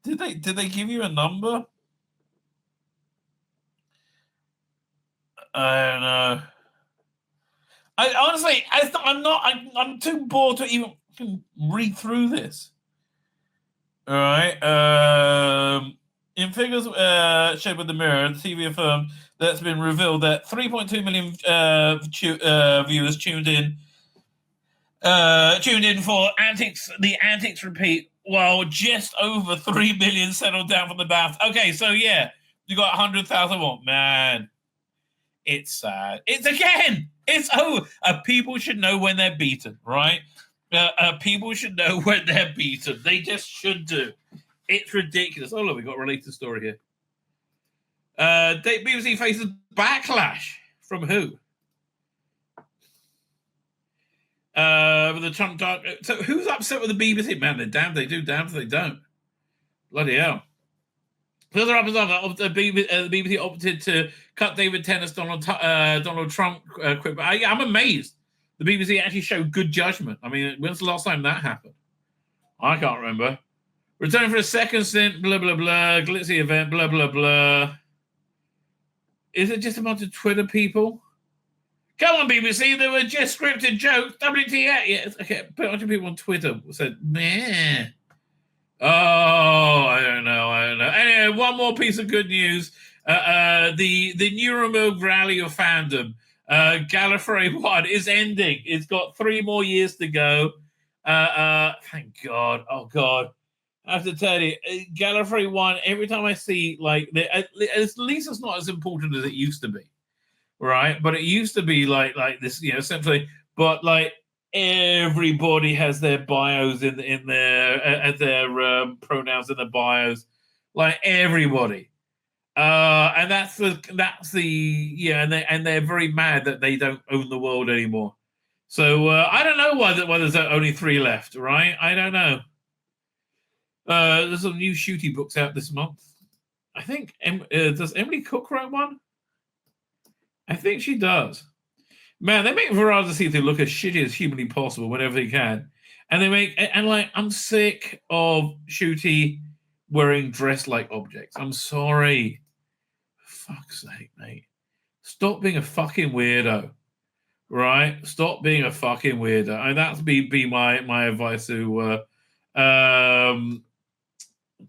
Did they give you a number? I don't know. I'm too bored to even read through this. All right. In figures shared with the Mirror, the TV affirmed that it's been revealed that 3.2 million viewers tuned in for the Antiques repeat, while just over 3 million settled down from the bath. Okay, so yeah, you got 100,000 more. Man, it's sad. It's over. People should know when they're beaten, right? People should know when they're beaten. They just should do. It's ridiculous. Oh, look, we got a related story here. BBC faces backlash from who? With the Trump dark. So who's upset with the BBC? Man, they're damned they do, damned they don't. Bloody hell. Further up is on the BBC opted to cut David Tennant's Donald Trump quip. I'm amazed. The BBC actually showed good judgment. I mean, when's the last time that happened? I can't remember. Return for a second stint, blah, blah, blah. Glitzy event, blah, blah, blah. Is it just a bunch of Twitter people? Come on, BBC, they were just scripted jokes. WTF. Yeah, okay, a bunch of people on Twitter said, meh. Oh, I don't know. Anyway, one more piece of good news. The Nuremberg Rally of Fandom, Gallifrey 1 is ending. It's got 3 more years to go. Thank God. Oh, God. I have to tell you, Gallifrey 1, every time I see, like, at least it's not as important as it used to be, right? But it used to be like this, essentially. But, like, everybody has their bios in their pronouns in their bios, like everybody. And that's they're very mad that they don't own the world anymore. So I don't know why there's only 3 left, right? I don't know. There's some new Ncuti books out this month. I think does Emily Cook write one? I think she does. Man, they make Veracity to look as shitty as humanly possible whenever they can, and I'm sick of Ncuti wearing dress-like objects. I'm sorry. For fuck's sake, mate. Stop being a fucking weirdo. Right? Stop being a fucking weirdo. And that's be my advice to Ncuti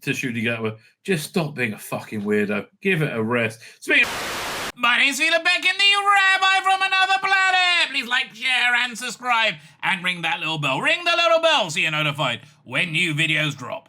Gatwa. Just stop being a fucking weirdo. Give it a rest. My name's Tzvi Lebetkin, the Rabbi from another planet. Please like, share, and subscribe, and ring that little bell. Ring the little bell so you're notified when new videos drop.